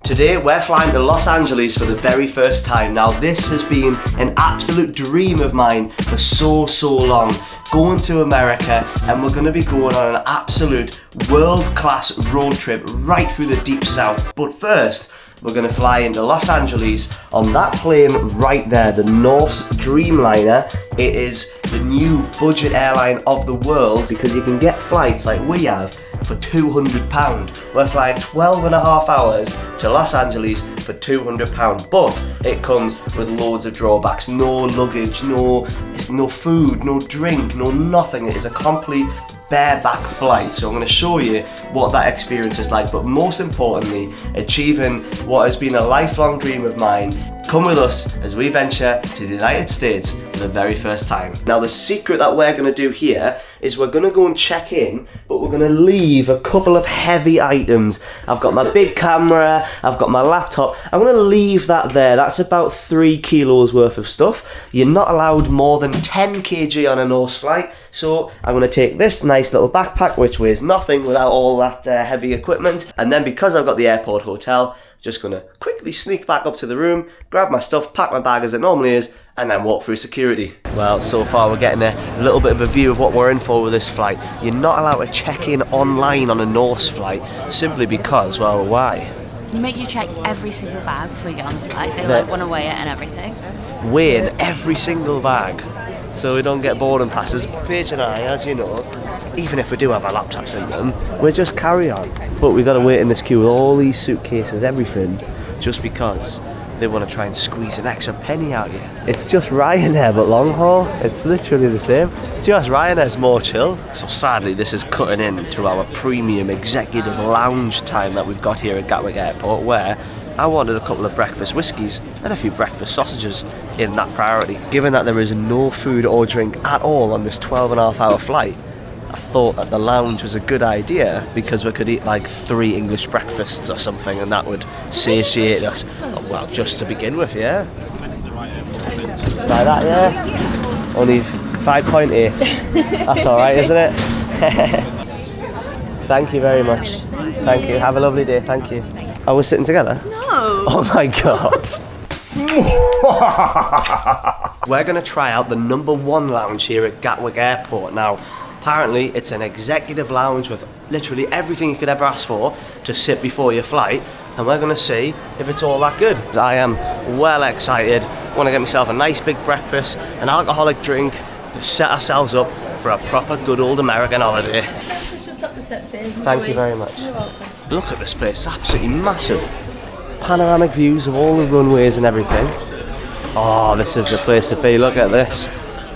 Today we're flying to Los Angeles for the very first time. Now this has been an absolute dream of mine for so long. Going to America, and we're going to be going on an absolute world-class road trip right through the deep south. But first, we're going to fly into Los Angeles on that plane right there, the Norse Dreamliner. It is the new budget airline of the world because you can get flights like we have for £200. We're flying 12 and a half hours to Los Angeles for £200, but it comes with loads of drawbacks. No luggage, no food, no drink, no nothing. It is a complete bareback flight, so I'm going to show you what that experience is like, but most importantly, achieving what has been a lifelong dream of mine. Come with us as we venture to the United States for the very first time. Now the secret that we're going to do here is we're going to go and check in, but we're going to leave a couple of heavy items. I've got my big camera, I've got my laptop. I'm going to leave that there. That's about 3 kilos worth of stuff. You're not allowed more than 10 kg on a Norse flight. So I'm going to take this nice little backpack which weighs nothing without all that heavy equipment, and then because I've got the airport hotel, just going to quickly sneak back up to the room, grab my stuff, pack my bag as it normally is, and then walk through security. Well, so far we're getting a little bit of a view of what we're in for with this flight. You're not allowed to check in online on a Norse flight simply because, well, why? They make you check every single bag before you get on the flight. They want to weigh it and everything. Weigh in every single bag, so we don't get boarding passes. Paige and I, as you know, even if we do have our laptops in them, we just carry on. But we've got to wait in this queue with all these suitcases, everything, just because they want to try and squeeze an extra penny out of you. It's just Ryanair, but long haul. It's literally the same. Just Ryanair's more chill. So sadly, this is cutting into our premium executive lounge time that we've got here at Gatwick Airport, where I wanted a couple of breakfast whiskies and a few breakfast sausages in that priority. Given that there is no food or drink at all on this 12.5-hour flight, I thought that the lounge was a good idea because we could eat like 3 English breakfasts or something, and that would satiate us. Well, just to begin with, yeah. Just like that, yeah. Only 5.8. That's alright, isn't it? Thank you very much. Thank you. Have a lovely day. Thank you. Are we sitting together? No. Oh my god. We're going to try out the #1 lounge here at Gatwick Airport. Now, apparently it's an executive lounge with literally everything you could ever ask for to sit before your flight, and we're going to see if it's all that good. I am well excited. I want to get myself a nice big breakfast, an alcoholic drink, to set ourselves up for a proper good old American holiday. Just up the steps here. Thank you very much. You're welcome. Look at this place, it's absolutely massive. Panoramic views of all the runways and everything. Oh, this is the place to be. Look at this.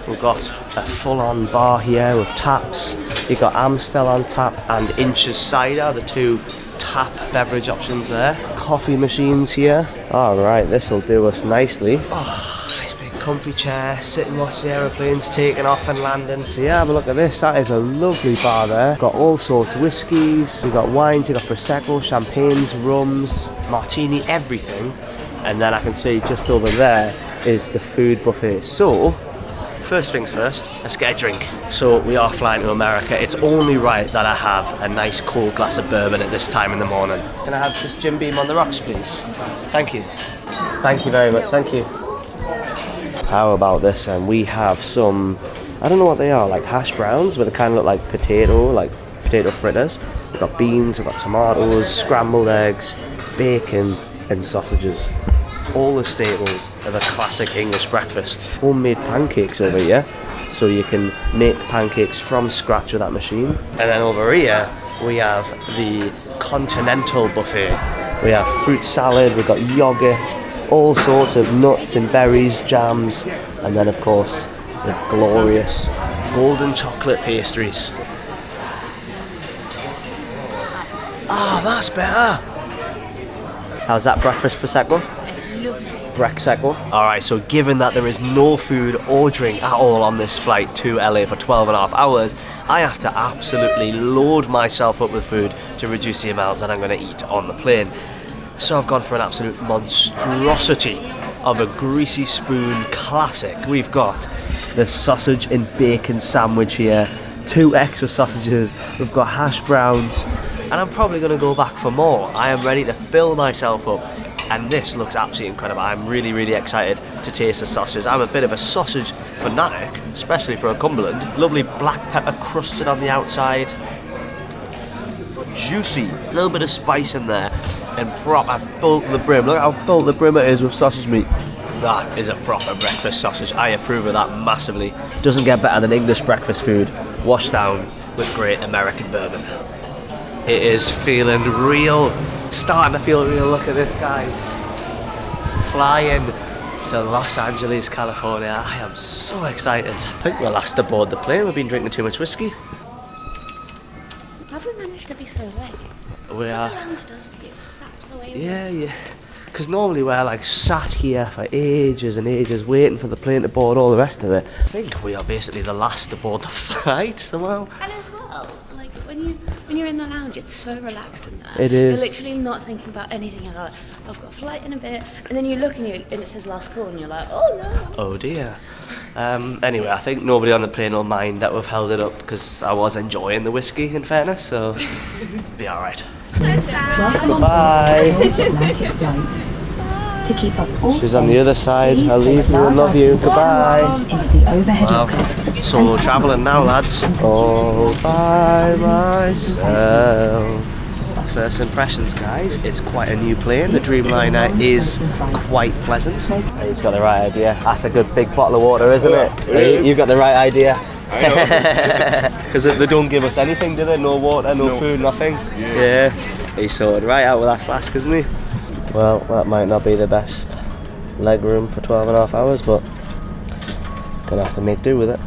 We've got a full-on bar here with taps. You've got Amstel on tap and Inch's Cider, the 2 tap beverage options there. Coffee machines here. Alright, this will do us nicely. Oh, nice big comfy chair, sit and watch the aeroplanes taking off and landing. So yeah, have a look at this. That is a lovely bar there. Got all sorts of whiskies, you've got wines, you've got Prosecco, champagnes, rums, martini, everything. And then I can see just over there is the food buffet. So, first things first, let's get a drink. So we are flying to America. It's only right that I have a nice cold glass of bourbon at this time in the morning. Can I have this Jim Beam on the rocks, please? Thank you. Thank you very much, thank you. How about this? And we have some, I don't know what they are, like hash browns, but they kind of look like potato fritters. We've got beans, we've got tomatoes, scrambled eggs, bacon and sausages. All the staples of a classic English breakfast. Homemade pancakes over here, so you can make pancakes from scratch with that machine. And then over here we have the continental buffet. We have fruit salad, we've got yogurt, all sorts of nuts and berries, jams, and then of course the glorious golden chocolate pastries. Ah, that's better. How's that breakfast Prosecco? Prosecco. Alright, so given that there is no food or drink at all on this flight to LA for 12.5 hours, I have to absolutely load myself up with food to reduce the amount that I'm going to eat on the plane. So I've gone for an absolute monstrosity of a greasy spoon classic. We've got the sausage and bacon sandwich here, 2 extra sausages, we've got hash browns, and I'm probably going to go back for more. I am ready to fill myself up, and this looks absolutely incredible. I'm really, really excited to taste the sausages. I'm a bit of a sausage fanatic, especially for a Cumberland. Lovely black pepper crusted on the outside. Juicy, a little bit of spice in there, and proper full to the brim. Look how full the brim it is with sausage meat. That is a proper breakfast sausage. I approve of that massively. Doesn't get better than English breakfast food, washed down with great American bourbon. It is feeling real, starting to feel real. Look at this, guys. Flying to Los Angeles, California. I am so excited. I think we're last aboard the plane. We've been drinking too much whiskey. Have we managed to be so late? We That's are. what the lounge does to you. Saps away. Yeah. Because normally we're like sat here for ages and ages waiting for the plane to board, all the rest of it. I think we are basically the last aboard the flight somehow. And as well, like when you're in the lounge, it's so relaxed in there. It is. You're literally not thinking about anything. You're like, I've got a flight in a bit, and then you look and it says last call, and you're like, oh no. Oh dear. Anyway, I think nobody on the plane will mind that we've held it up because I was enjoying the whiskey, in fairness, so be alright. Bye. To keep us all She's on the other side. I'll leave you and love you. Goodbye. Wow. Solo travelling now, lads. All by myself. First impressions, guys. It's quite a new plane. The Dreamliner is quite pleasant. He's got the right idea. That's a good big bottle of water, isn't it? You've got the right idea. Because they don't give us anything, do they? No water, no food, nothing. Yeah. He's sorted right out with that flask, isn't he? Well, that might not be the best leg room for 12.5 hours, but gonna have to make do with it.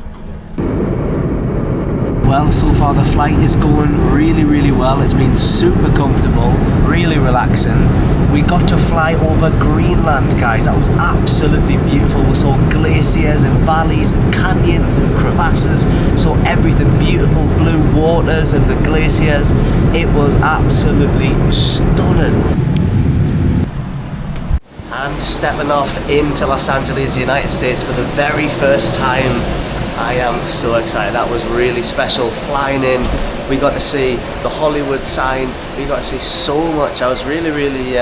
Well, so far the flight is going really, really well. It's been super comfortable, really relaxing. We got to fly over Greenland, guys. That was absolutely beautiful. We saw glaciers and valleys and canyons and crevasses. Saw everything, beautiful blue waters of the glaciers. It was absolutely stunning. And stepping off into Los Angeles, United States for the very first time. I am so excited. That was really special. Flying in, we got to see the Hollywood sign. We got to see so much. I was really, really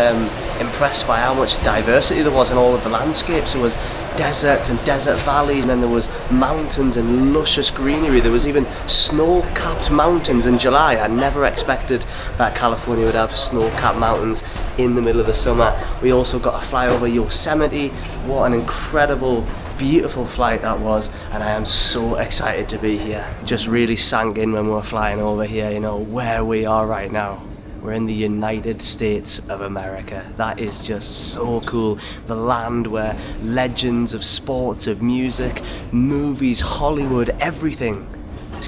impressed by how much diversity there was in all of the landscapes. There was deserts and desert valleys, and then there was mountains and luscious greenery. There was even snow-capped mountains in July. I never expected that California would have snow-capped mountains in the middle of the summer. We also got to fly over Yosemite. What an incredible, beautiful flight that was, and I am so excited to be here. Just really sank in when we were flying over here, you know, where we are right now. We're in the United States of America. That is just so cool. The land where legends of sports, of music, movies, Hollywood, everything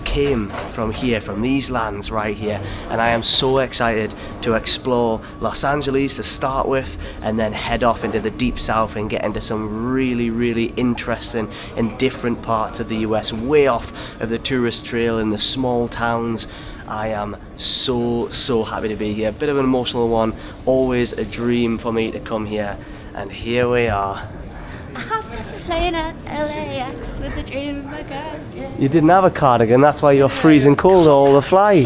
came from here, from these lands right here. And I am so excited to explore Los Angeles to start with, and then head off into the deep south and get into some really, really interesting and different parts of the US, way off of the tourist trail in the small towns. I am so happy to be here. Bit of an emotional one, always a dream for me to come here, and here we are. Playing at LAX with the dream of my cardigan. You didn't have a cardigan, that's why you're freezing cold all the flight.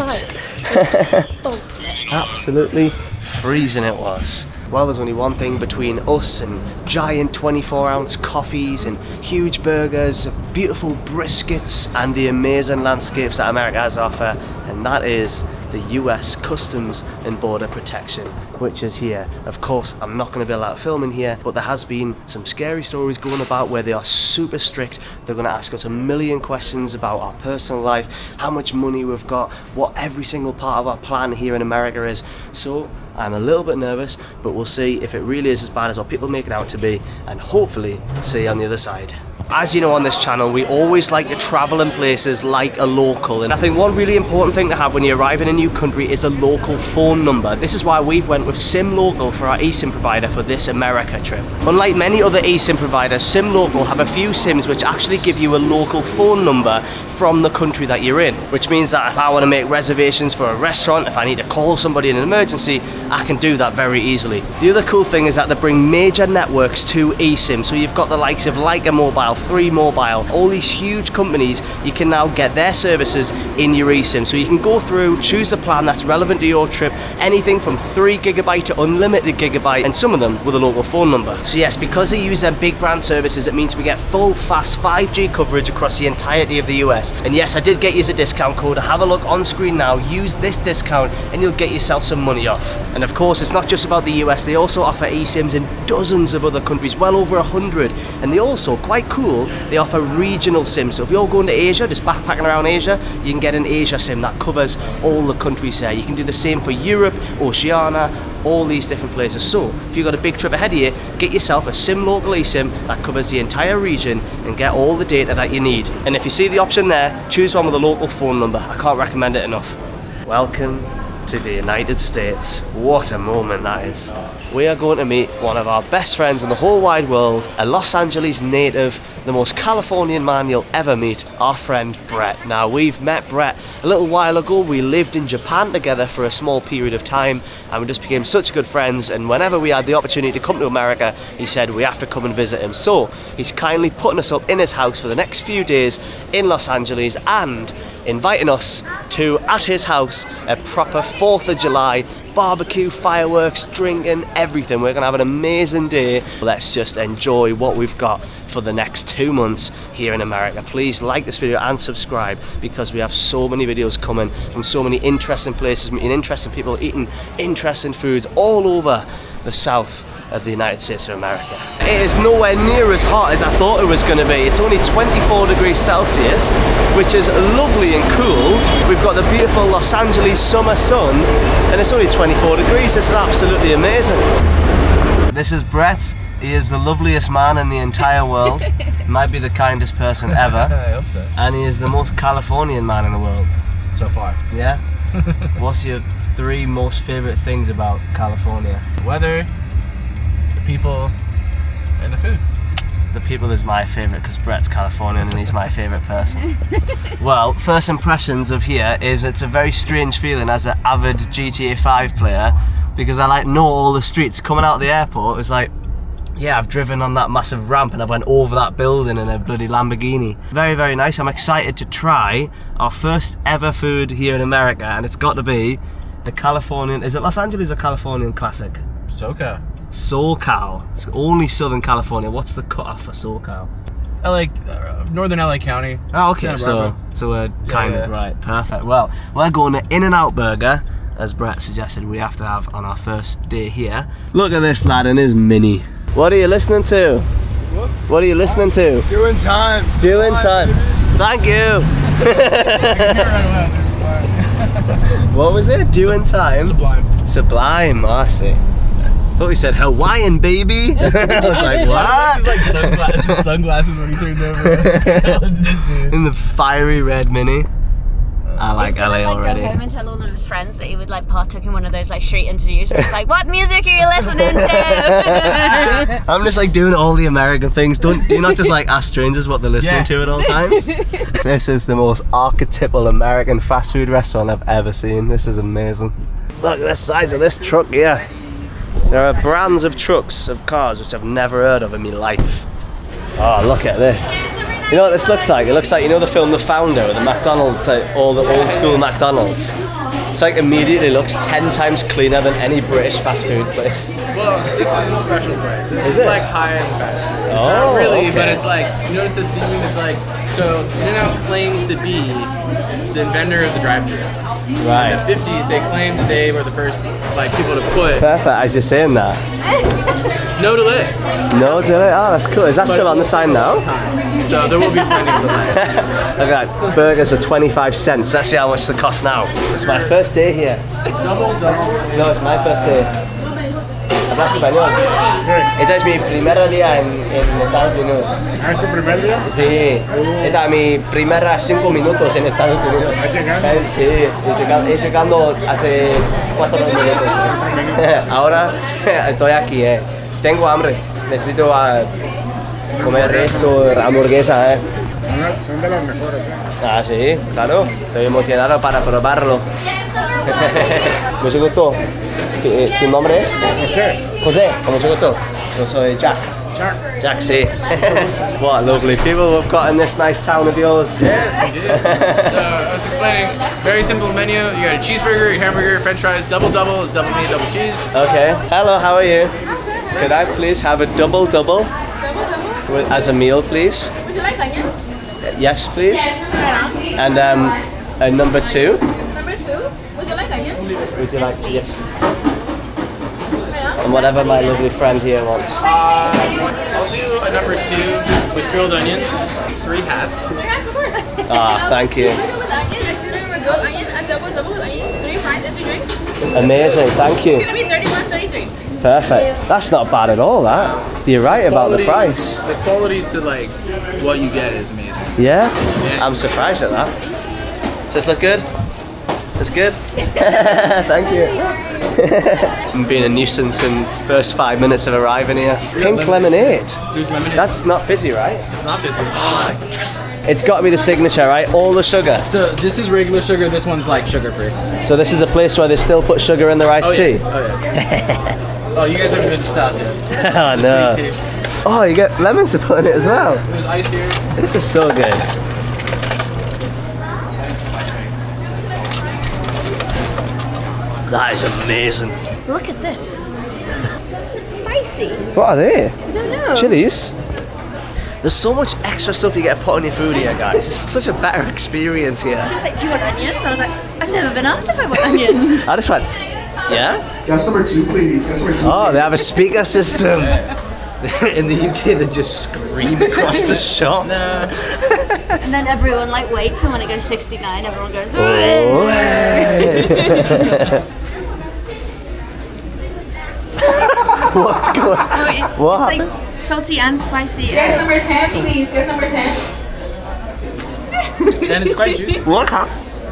Absolutely freezing it was. Well, there's only one thing between us and giant 24-ounce coffees and huge burgers, beautiful briskets, and the amazing landscapes that America has to offer, and that is the US Customs and Border Protection, which is here. Of course, I'm not going to be allowed to film in here, but there has been some scary stories going about where they are super strict. They're going to ask us a million questions about our personal life, how much money we've got, what every single part of our plan here in America is. So I'm a little bit nervous, but we'll see if it really is as bad as what people make it out to be, and hopefully see you on the other side. As you know, on this channel, we always like to travel in places like a local, and I think one really important thing to have when you arrive in a new country is a local phone number. This is why we've went with SimLocal for our eSIM provider for this America trip. Unlike many other eSIM providers, SimLocal have a few SIMs which actually give you a local phone number from the country that you're in, which means that if I want to make reservations for a restaurant, if I need to call somebody in an emergency, I can do that very easily. The other cool thing is that they bring major networks to eSIM, so you've got the likes of Leica Mobile, 3 Mobile. All these huge companies, you can now get their services in your eSIM. So you can go through, choose a plan that's relevant to your trip, anything from 3 GB to unlimited gigabyte, and some of them with a local phone number. So yes, because they use their big brand services, it means we get full, fast 5G coverage across the entirety of the US. And yes, I did get you a discount code. Have a look on screen now. Use this discount and you'll get yourself some money off. And of course, it's not just about the US. They also offer eSIMs in dozens of other countries, well over 100. And they also, quite cool, they offer regional SIMs. So if you're going to Asia, just backpacking around Asia, you can get an Asia SIM that covers all the countries there. You can do the same for Europe, Oceania, all these different places. So if you've got a big trip ahead of you, get yourself a SimLocal eSIM that covers the entire region and get all the data that you need. And if you see the option there, choose one with a local phone number. I can't recommend it enough. Welcome to the United States. What a moment that is. We are going to meet one of our best friends in the whole wide world, a Los Angeles native, the most Californian man you'll ever meet, our friend Brett. Now, we've met Brett a little while ago. We lived in Japan together for a small period of time and we just became such good friends, and whenever we had the opportunity to come to America, he said we have to come and visit him. So he's kindly putting us up in his house for the next few days in Los Angeles and inviting us to, at his house, a proper 4th of July barbecue, fireworks, drinking, everything. We're gonna have an amazing day. Let's just enjoy what we've got for the next 2 months here in America. Please like this video and subscribe because we have so many videos coming from so many interesting places, meeting interesting people, eating interesting foods all over the south of the United States of America. It is nowhere near as hot as I thought it was going to be. It's only 24 degrees Celsius, which is lovely and cool. We've got the beautiful Los Angeles summer sun, and it's only 24 degrees. This is absolutely amazing. This is Brett. He is the loveliest man in the entire world. Might be the kindest person ever. I hope so. And he is the most Californian man in the world. So far. Yeah? What's your 3 most favorite things about California? Weather, the people, and the food. The people is my favourite because Brett's Californian and he's my favourite person. Well, first impressions of here is it's a very strange feeling as an avid GTA 5 player because I know all the streets. Coming out of the airport, it's like, yeah, I've driven on that massive ramp and I went over that building in a bloody Lamborghini. Very, very nice. I'm excited to try our first ever food here in America, and it's got to be the Californian, is it Los Angeles or Californian classic? SoCal. SoCal. It's only Southern California. What's the cutoff for SoCal? Northern LA County. Oh, okay, Santa so we're kind of, yeah. right, perfect. Well, we're going to In-N-Out Burger, as Brett suggested we have to have on our first day here. Look at this lad and his Mini. What are you listening to? What are you listening to? Doing time. Doing time. Thank you. What was it? Doing time? Sublime. Sublime, I see. I thought he said Hawaiian, baby. I was like, what? It's like sunglasses when he turned over. What's this dude? In the fiery red Mini. I like LA already. Go home and tell all of his friends that he would partook in one of those street interviews. And it's like, what music are you listening to? I'm just doing all the American things. Do you not just ask strangers what they're listening to at all times? This is the most archetypal American fast food restaurant I've ever seen. This is amazing. Look at the size of this truck here. There are brands of trucks, of cars, which I've never heard of in my life. Oh, look at this. You know what this looks like? It looks like, you know the film The Founder, the McDonald's, all the old school McDonald's. It's immediately looks 10 times cleaner than any British fast food place. Well, this is a special place. This is it? high-end fast food. Oh, Not really, okay. but it's you notice the theme, it's so In-N-Out claims to be the inventor of the drive-thru. Right. In the 50s, they claimed that they were the first people to put Perfect, as you're saying that. no delay. No, did it? Oh, that's cool. Is that still on the sign now? So there will be plenty of delay. Look at that, burgers for 25 cents. Let's see how much they cost now. It's my first day here. Double. No, it's my first day. ¿Hablas español? Esta es mi primer día en Estados Unidos. ¿Es tu primer día? Sí, esta es mi primera 5 minutos en Estados Unidos. Sí, llegando hace 4 minutos. Ahora estoy aquí, Tengo hambre, necesito comer esto, hamburguesa, Son de las mejores. Ah, sí, claro, estoy emocionado para probarlo. Mucho gusto. ¿Tu nombre es? José. José, con mucho gusto. Yo soy Jack. Jack C. What lovely people we've got in this nice town of yours. Yes, you did. So I was explaining, very simple menu. You got a cheeseburger, your hamburger, french fries, double is double meat, double cheese. Okay. Hello, how are you? Could I please have a double as a meal, please? Would you like onions? Yes, please. And a number 2. Number 2. Would you like onions? Would you like? Yes. And whatever my lovely friend here wants. I'll do a number 2 with grilled onions, 3 hats. 3 hats, of course. Ah, thank you. With onion, a shooter with grilled onion, a double with onion, 3 fries and 2 drinks. Amazing, thank you. It's gonna be 31.33. Perfect. That's not bad at all, that. You're right about the price. The quality to like what you get is amazing. Yeah? Yeah. I'm surprised at that. Does this look good? It's good? Thank you. I'm being a nuisance in the first 5 minutes of arriving here. Pink lemonade. There's lemonade. That's not fizzy, right? It's not fizzy. It's got to be the signature, right? All the sugar. So this is regular sugar. This one's like sugar free. So this is a place where they still put sugar in their iced tea? Oh yeah. Oh, you guys haven't been to South yet. Oh no. Sweet tea. Oh, you get lemons to put in it as well. There's ice here. This is so good. That is amazing. Look at this. Spicy. What are they? I don't know. Chilies? There's so much extra stuff you get to put on your food here, guys. It's such a better experience here. She was like, do you want onions? I was like, I've never been asked if I want onions. I just went, yeah? Guest number 2, please. Guest number 2. Oh, they have a speaker system. In the UK, they just scream across the shop. And then everyone like waits, and when it goes 69, everyone goes, Oh, what's going on? What? It's like salty and spicy. Guest number 10, please. Guest number 10. And it's quite juicy. What?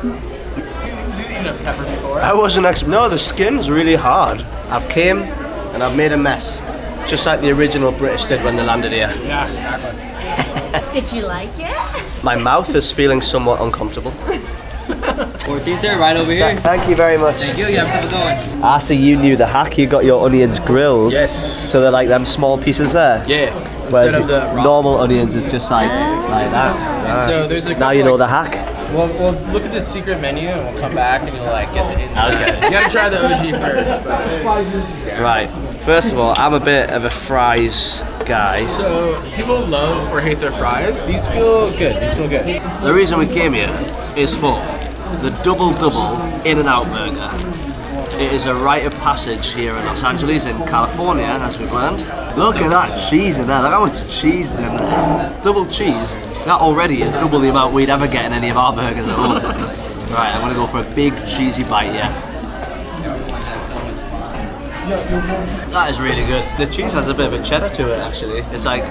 You've eaten a pepper before. I wasn't no, the skin's really hard. I've came and I've made a mess. Just like the original British did when they landed here. Yeah, exactly. Did you like it? My mouth is feeling somewhat uncomfortable. 14, sir, right over here. Thank you very much. Thank you, you have something going. Ah, so you knew the hack, you got your onions grilled. Yes. So they're like them small pieces there? Yeah. Whereas Instead of the raw. normal onions is just like that. And so there's a Now you know couple, the hack. We'll look at this secret menu and we'll come back and you'll like get the inside. Okay. You gotta try the OG first. But. Right. First of all, I'm a bit of a fries guy. So people love or hate their fries. These feel good. These feel good. The reason we came here is for the double In-N-Out burger. It is a rite of passage here in Los Angeles, in California, as we've learned. Look at that cheese in there. Look how much cheese is in there. Double cheese. That already is double the amount we'd ever get in any of our burgers at home. Right, I'm gonna go for a big cheesy bite here. That is really good. The cheese has a bit of a cheddar to it, actually. It's like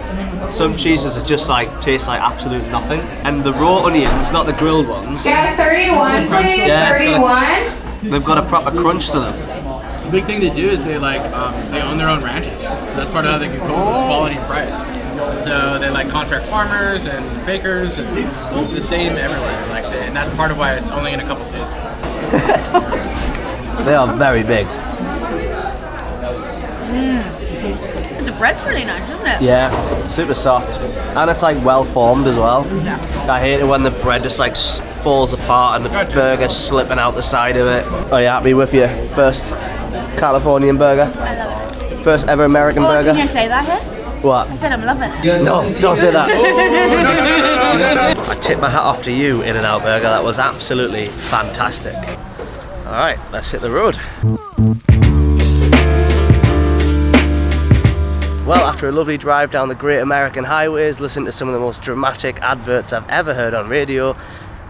some cheeses are just like taste like absolute nothing, and the raw onions, not the grilled ones. Guest 31, please. Yeah, it's 31. They've got a proper crunch to them. The big thing they do is they like they own their own ranches. So that's part of how they can control the quality and price. So they like contract farmers and bakers, and it's the same everywhere. Like, and that's part of why it's only in a couple states. They are very big. The bread's really nice, isn't it? Yeah, super soft, and it's like well formed as well. Yeah. I hate it when the bread just like falls apart and the burger's slipping out the side of it. Are you happy with your first Californian burger? I love it. First ever American Oh, burger? can you say that here? What? I said I'm loving it. No, don't say that. I tip my hat off to you, In-N-Out Burger. That was absolutely fantastic. All right, let's hit the road. Well, after a lovely drive down the Great American Highways, listening to some of the most dramatic adverts I've ever heard on radio,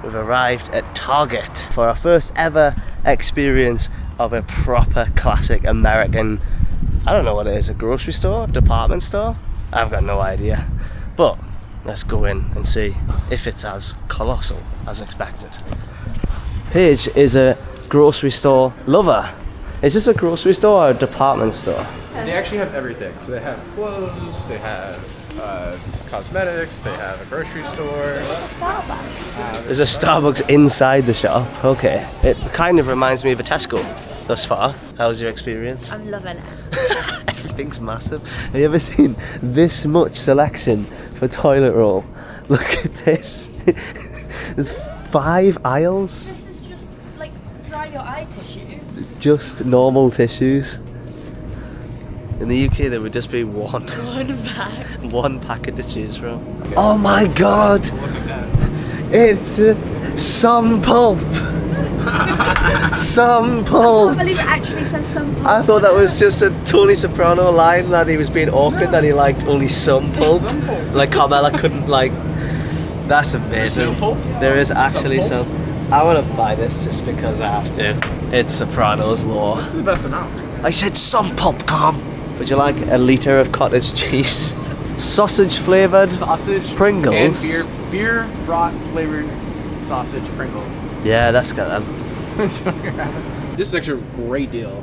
we've arrived at Target for our first ever experience of a proper classic American, I don't know what it is, a grocery store, department store? I've got no idea. But let's go in and see if it's as colossal as expected. Paige is a grocery store lover. Is this a grocery store or a department store? They actually have everything. So they have clothes, they have cosmetics, they have a grocery store. There's a Starbucks inside the shop. Okay. It kind of reminds me of a Tesco thus far. How's your experience? I'm loving it. Every Everything's massive. Have you ever seen this much selection for toilet roll? Look at this. There's 5 aisles. This is just like dry your eye tissues. Just normal tissues. In the UK there would just be one pack. one packet to choose from. Oh my god! It's some pulp! Some I pulp! can't believe it actually says some pulp. I thought that was just a Tony Soprano line that he was being awkward, that he liked only some pulp. Like Carmela couldn't like. That's amazing. no pulp? There is actually some. I want to buy this just because I have to. It's Soprano's law. It's the best amount. I said some pulp, Carm. Would you like a litre of cottage cheese? Sausage flavoured Sausage, Pringles. and beer brought flavored sausage Pringles. Yeah, that's good. This is actually a great deal.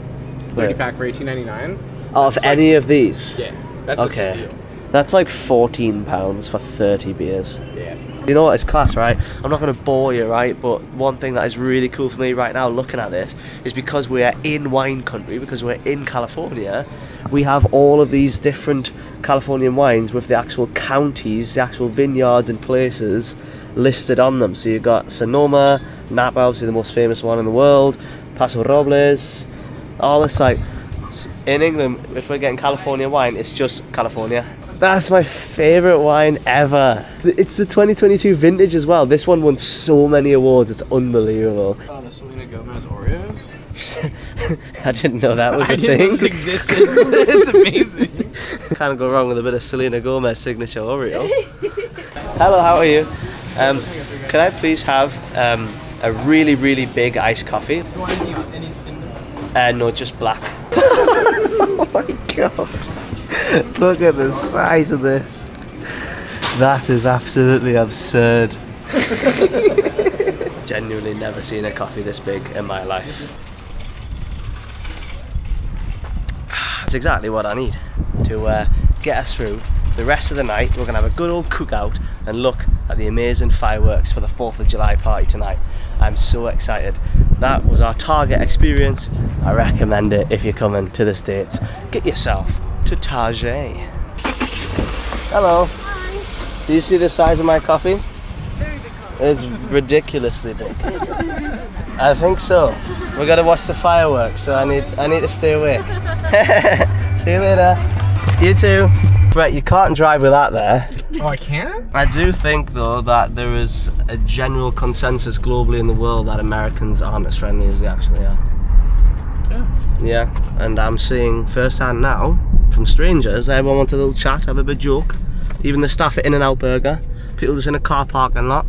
30 Wait. pack for $18.99. Of That's any of these? Yeah, that's Okay. a steal. That's like £14 for 30 beers. Yeah. You know what, it's class, right? I'm not going to bore you, right? But one thing that is really cool for me right now looking at this is because we're in wine country, because we're in California, we have all of these different Californian wines with the actual counties, the actual vineyards and places listed on them. So you've got Sonoma, Napa, obviously the most famous one in the world, Paso Robles, all this like... In England, if we're getting California wine, it's just California. That's my favourite wine ever. It's the 2022 vintage as well. This one won so many awards, it's unbelievable. Oh, the Selena Gomez Oreos? I didn't know that was a I didn't thing. know this existed. It's amazing. Can't go wrong with a bit of Selena Gomez signature Oreo. Hello, how are you? Can I please have a really, really big iced coffee? No, just black. Oh my god. Look at the size of this. That is absolutely absurd. Genuinely never seen a coffee this big in my life. That's exactly what I need to get us through the rest of the night. We're going to have a good old cookout and look at the amazing fireworks for the 4th of July party tonight. I'm so excited. That was our Target experience. I recommend it if you're coming to the States. Get yourself to Target. Hello. Hi. Do you see the size of my coffee? Very big coffee. It's ridiculously big. I think so. We're gonna watch the fireworks, so I need to stay awake. See you later. You too. Brett, you can't drive with that there. Oh, I can't? I do think though that there is a general consensus globally in the world that Americans aren't as friendly as they actually are. Yeah, and I'm seeing firsthand now from strangers, everyone wants a little chat, have a bit of joke. Even the staff at In-N-Out Burger, people just in a car parking lot.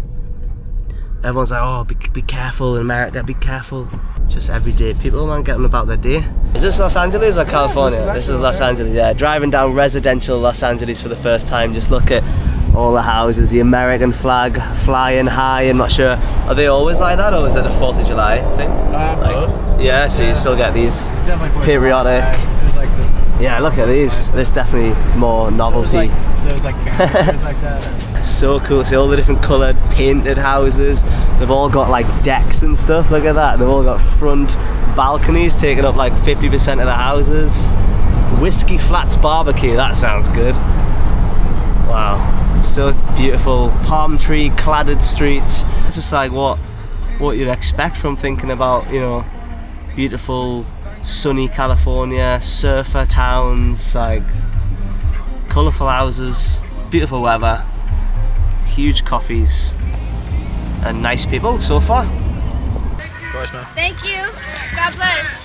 Everyone's like, oh, be careful in America, be careful. Just everyday people, man, getting about their day. Is this Los Angeles or California? This is Los Angeles, yeah. Driving down residential Los Angeles for the first time, just look at all the houses, the American flag flying high. I'm not sure, are they always like that, or is it a 4th of July thing? Both. Yeah, so you still get these It's definitely 4th of periodic. July. There's like some... Yeah, look at these. There's definitely more novelty. There's like cameras like that. So cool. See all the different coloured painted houses. They've all got like decks and stuff. Look at that. They've all got front balconies taking up like 50% of the houses. Whiskey Flats barbecue. That sounds good. Wow. So beautiful. Palm tree cladded streets. It's just like what you'd expect from thinking about, you know, beautiful sunny California, surfer towns, like colourful houses, beautiful weather, huge coffees, and nice people so far. Thank you. God bless.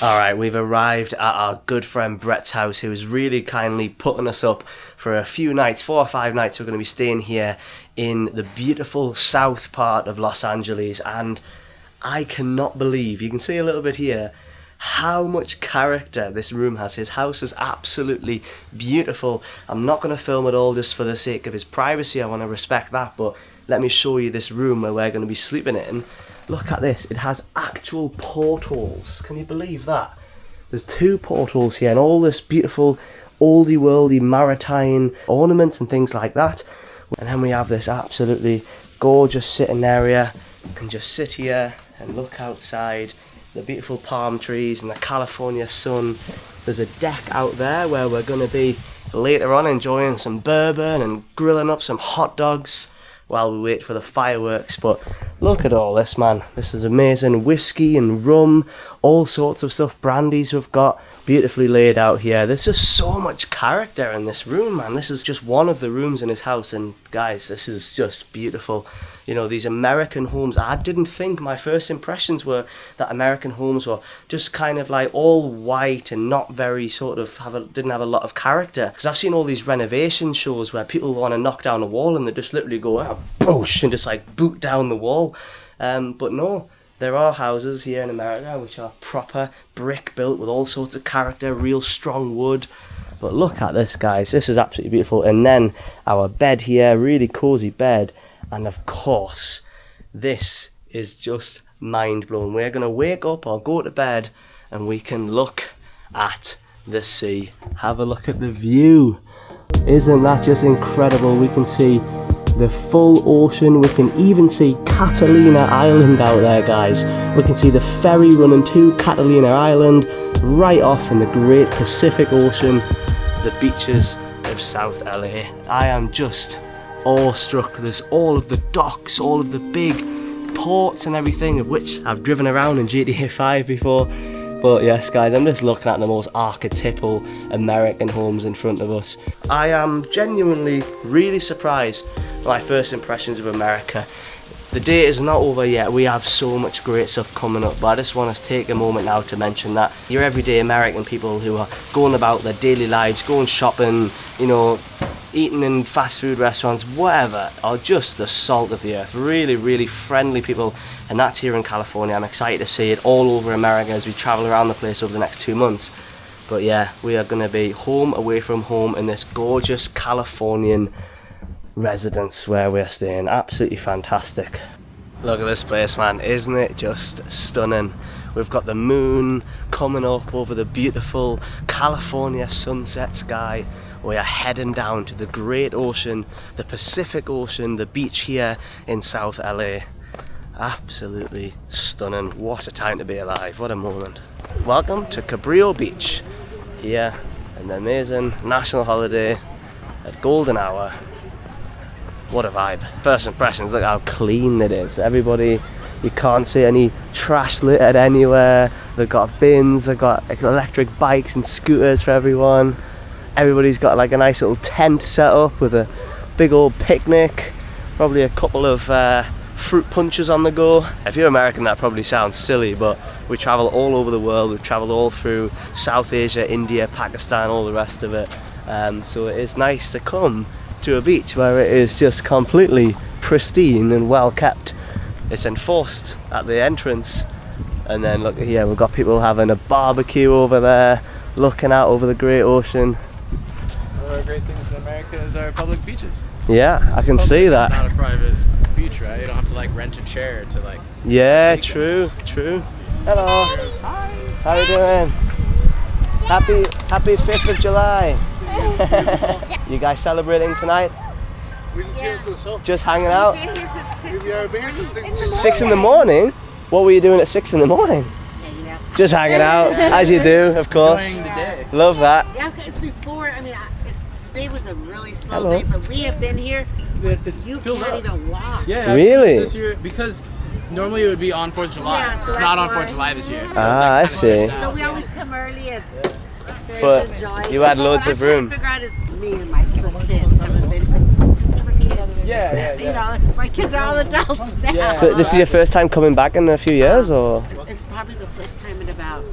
Alright, we've arrived at our good friend Brett's house, who is really kindly putting us up for a few nights, 4 or 5 nights. We're going to be staying here in the beautiful south part of Los Angeles, and I cannot believe, you can see a little bit here, how much character this room has. His house is absolutely beautiful. I'm not going to film it all just for the sake of his privacy, I want to respect that, but let me show you this room where we're going to be sleeping in. Look at this, it has actual portholes. Can you believe that? There's 2 portholes here and all this beautiful oldie worldy maritime ornaments and things like that. And then we have this absolutely gorgeous sitting area. You can just sit here and look outside the beautiful palm trees and the California sun. There's a deck out there where we're going to be later on enjoying some bourbon and grilling up some hot dogs while we wait for the fireworks. But look at all this, man. This is amazing. Whiskey and rum, all sorts of stuff. Brandies we've got beautifully laid out here. There's just so much character in this room, man. This is just one of the rooms in his house, and guys, this is just beautiful. You know, these American homes, I didn't think, my first impressions were that American homes were just kind of like all white and not very sort of, didn't have a lot of character. Because I've seen all these renovation shows where people want to knock down a wall and they just literally go, oh, boosh, and just like boot down the wall. But no, there are houses here in America which are proper brick built with all sorts of character, real strong wood. But look at this, guys, this is absolutely beautiful. And then our bed here, really cozy bed. And of course, this is just mind-blowing. We're going to wake up or go to bed and we can look at the sea. Have a look at the view. Isn't that just incredible? We can see the full ocean. We can even see Catalina Island out there, guys. We can see the ferry running to Catalina Island right off in the great Pacific Ocean, the beaches of South LA. I am just awestruck. There's all of the docks, all of the big ports and everything, of which I've driven around in GTA 5 before. But yes, guys, I'm just looking at the most archetypal American homes in front of us. I am genuinely really surprised by my first impressions of America. The day is not over yet. We have so much great stuff coming up, but I just want to take a moment now to mention that your everyday American people who are going about their daily lives, going shopping, you know, eating in fast food restaurants, whatever, are just the salt of the earth. Really, really friendly people, and that's here in California. I'm excited to see it all over America as we travel around the place over the next 2 months. But yeah, we are going to be home away from home in this gorgeous Californian residence where we're staying. Absolutely fantastic. Look at this place, man. Isn't it just stunning? We've got the moon coming up over the beautiful California sunset sky. We are heading down to the great ocean, the Pacific Ocean, the beach here in South LA. Absolutely stunning. What a time to be alive. What a moment. Welcome to Cabrillo Beach. Here, an amazing national holiday at golden hour. What a vibe. First impressions, look how clean it is. Everybody, you can't see any trash littered anywhere. They've got bins, they've got electric bikes and scooters for everyone. Everybody's got like a nice little tent set up with a big old picnic. Probably a couple of fruit punches on the go. If you're American, that probably sounds silly, but we travel all over the world. We've traveled all through South Asia, India, Pakistan, all the rest of it. So it is nice to come to a beach where it is just completely pristine and well kept. It's enforced at the entrance, and then look here, we've got people having a barbecue over there, looking out over the great ocean. One of the great things in America is our public beaches. Yeah, I can see that. It's not a private beach, right? You don't have to like rent a chair to like. Yeah, true. Hello. Hi. How are you doing? Happy 5th of July. You guys celebrating tonight? We just came to the show. Just hanging out? We've been here since 6 in the morning? What were you doing at 6 in the morning? Just hanging out, as you do, of course. Enjoying the day. Love that. Yeah, it's before. I mean, today was a really slow day, but we have been here. You can't even walk. Yeah. Really? This year, because normally it would be on 4th of July. Yeah, so it's not on that's 4th of why. July this year. So Ah, it's like I kinda see. So we always come early and But enjoy. you had loads of room. Figure out is me and my son kids haven't been since they were kids. Yeah. You know, my kids are all adults now. Yeah. So this is your first time coming back in a few years, or? It's probably the first time in about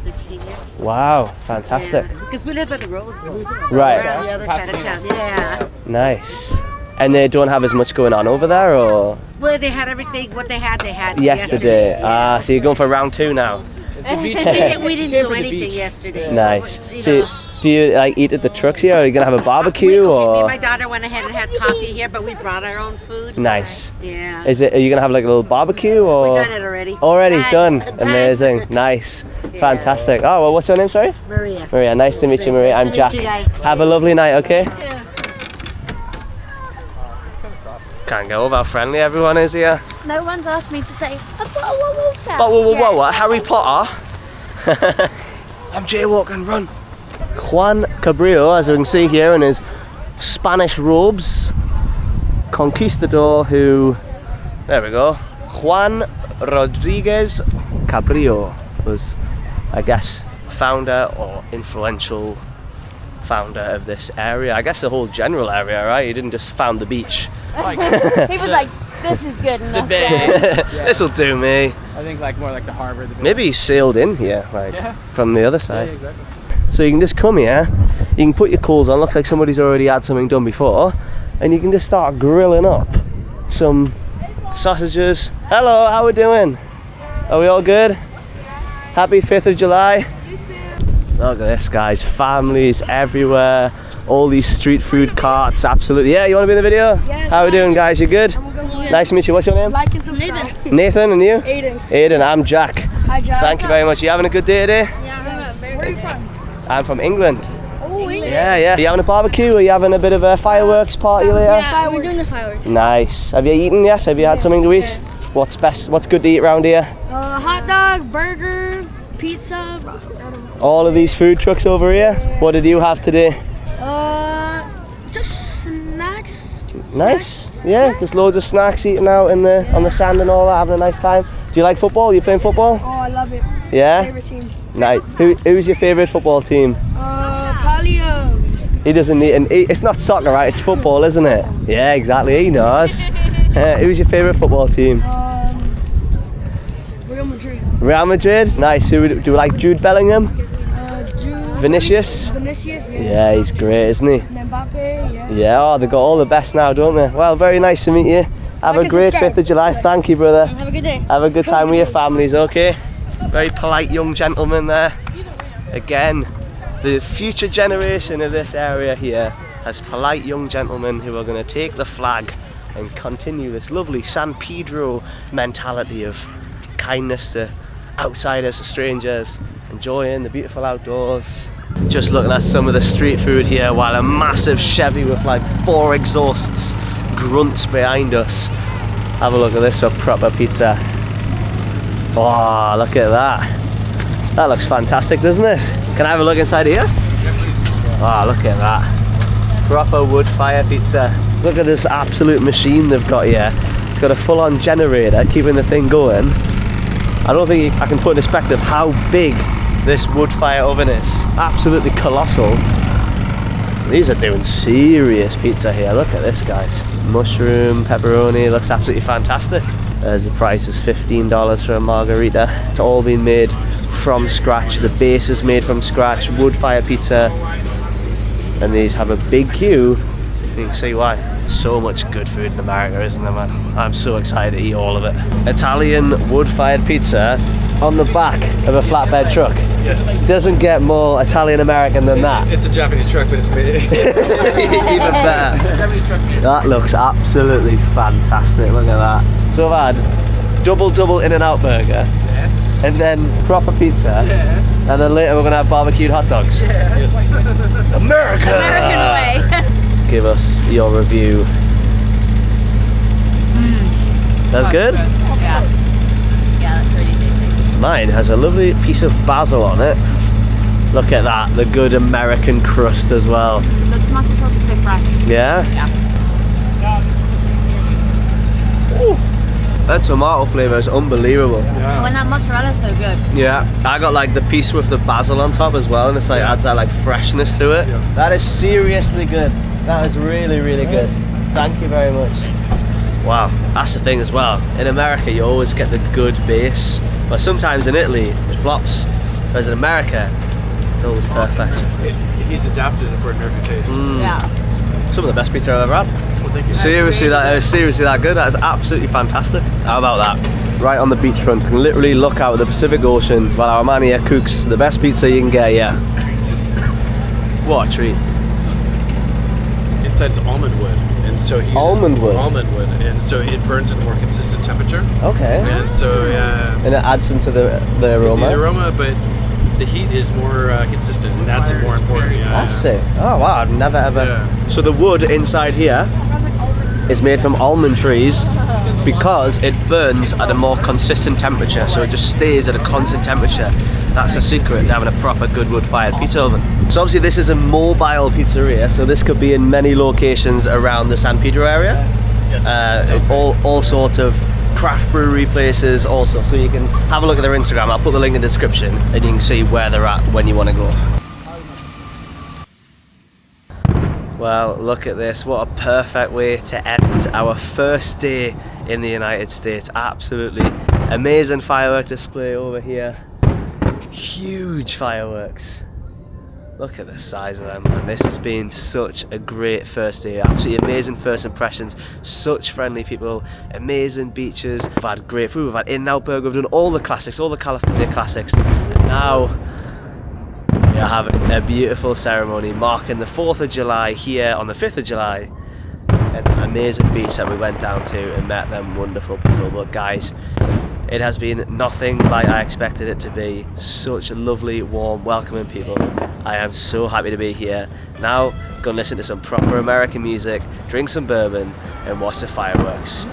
15 years. Wow, fantastic. Because we live at the Rose Bowl. So Right. we're on the other side of town. Yeah. Nice. And they don't have as much going on over there, or? Well, they had everything. What they had Yesterday. Ah, Yeah. so you're going for round 2 now? It's a beach We day. didn't, we didn't Came do for the anything beach. yesterday. Nice. You So know. do you like eat at the trucks here, or are you gonna have a barbecue, Me or? and my daughter went ahead and had coffee here, but we brought our own food. Nice. Yeah. Are you gonna have like a little barbecue, or? We've done it already. Already done. Done. Amazing. Nice. Yeah. Fantastic. Oh, well, what's your name, sorry? Maria. Maria. Nice to meet you, Maria. I'm Nice to Jack. meet you guys. Have a lovely night, okay? Too. Can't get over how friendly everyone is here. No one's asked me to say a bottle of water. What? Harry Potter? I'm jaywalking, run. Juan Cabrillo, as we can see here in his Spanish robes, conquistador who, there we go, Juan Rodriguez Cabrillo was, I guess, founder or influential founder of this area. I guess the whole general area, right? He didn't just found the beach. He was like, this is good enough. The bay. This'll do me. I think like more like the harbor. The bay. Maybe he sailed in here, like from the other side. Yeah, exactly. So you can just come here, you can put your coals on, looks like somebody's already had something done before, and you can just start grilling up some sausages. Hello, how we doing? Are we all good? Happy 5th of July? You too. Look at this, guys, families everywhere, all these street food carts, absolutely. Yeah, you want to be in the video? Yes, how we doing, guys? You good? Nice to meet you. What's your name? Like and subscribe. Nathan, and you? Aiden. Aiden, I'm Jack. Hi, Jack. Thank you very much. You having a good day today? Yeah, Where are you from? I'm from England. Oh, England. Yeah. Are you having a barbecue? Are you having a bit of a fireworks party later? Yeah, we're doing the fireworks. Nice. Have you eaten yet? Have you had something to eat? Yes. What's best? What's good to eat around here? Hot dog, burger, pizza. All of these food trucks over here. What did you have today? Just snacks. Nice. Yeah, just loads of snacks eating out in the on the sand and all that, having a nice time. Do you like football? Are you playing football? Oh, I love it. Yeah. Favorite team. Nice. Who's your favourite football team? Probably He doesn't need, and it's not soccer, right? It's football, isn't it? Yeah, exactly. He knows. Who's your favourite football team? Real Madrid. Real Madrid. Nice. Do you like Jude Bellingham? Vinicius? Vinicius, yes. Yeah, he's great, isn't he? Mbappe, yeah. Yeah, oh, they've got all the best now, don't they? Well, very nice to meet you. Have a great 5th of July. Thank you, brother. Have a good day. Have a good time with your families, okay? Very polite young gentleman there. Again, the future generation of this area here has polite young gentlemen who are going to take the flag and continue this lovely San Pedro mentality of kindness to outsiders, to strangers, enjoying the beautiful outdoors. Just looking at some of the street food here while a massive Chevy with like 4 exhausts grunts behind us. Have a look at this for proper pizza. Oh, look at that. That looks fantastic, doesn't it? Can I have a look inside here? Oh, look at that. Proper wood fire pizza. Look at this absolute machine they've got here. It's got a full-on generator keeping the thing going. I don't think I can put in perspective how big this wood fire oven is. Absolutely colossal. These are doing serious pizza here. Look at this, guys. Mushroom, pepperoni, looks absolutely fantastic. There's the price is $15 for a margarita. It's all been made from scratch. The base is made from scratch. Wood fire pizza. And these have a big queue. You can see why. So much good food in America, isn't there, man? I'm so excited to eat all of it. Italian wood-fired pizza on the back of a flatbed truck. Yes. Doesn't get more Italian-American than that. It's a Japanese truck, but it's made. Even better. That looks absolutely fantastic. Look at that. So I've had double In-N-Out burger, and then proper pizza, and then later we're gonna have barbecued hot dogs. Yes. America! American way. Give us your review. That's good? Yeah. Yeah, that's really tasty. Mine has a lovely piece of basil on it. Look at that, the good American crust as well. The tomato sauce is so fresh. Yeah? Ooh. That tomato flavour is unbelievable. And when that mozzarella's so good. Yeah, I got like the piece with the basil on top as well, and it's like adds that like freshness to it. That is seriously good. That is really, really good. Thank you very much. Wow, that's the thing as well. In America, you always get the good base, but sometimes in Italy, it flops. Whereas in America, it's always perfect. He's adapted it for American taste. Yeah. Some of the best pizza I've ever had. Well, thank you. Seriously, that is seriously that good. That is absolutely fantastic. How about that? Right on the beachfront, you can literally look out at the Pacific Ocean while our man here cooks the best pizza you can get here. What a treat. Inside is almond wood, and so he uses Almond wood? Almond wood, and so it burns at a more consistent temperature. Okay. And so And it adds into the aroma. the aroma, but the heat is more consistent, and that's more important. That's it. Oh wow, I've never ever. Yeah. So the wood inside here is made from almond trees because it burns at a more consistent temperature, so it just stays at a constant temperature. That's the secret to having a proper good wood-fired pizza oven. So obviously this is a mobile pizzeria, so this could be in many locations around the San Pedro area. Yes. All sorts of craft brewery places also, so you can have a look at their Instagram. I'll put the link in the description and you can see where they're at when you want to go. Well, look at this, what a perfect way to end our first day in the United States. Absolutely amazing firework display over here. Huge fireworks. Look at the size of them, man. This has been such a great first day. Absolutely amazing first impressions. Such friendly people, amazing beaches. We've had great food, we've had In-N-Out Burger, we've done all the classics, all the California classics. And now we are having a beautiful ceremony marking the 4th of July here on the 5th of July. An amazing beach that we went down to and met them wonderful people. But guys, it has been nothing like I expected it to be. Such lovely, warm, welcoming people. I am so happy to be here. Now, go and listen to some proper American music, drink some bourbon, and watch the fireworks.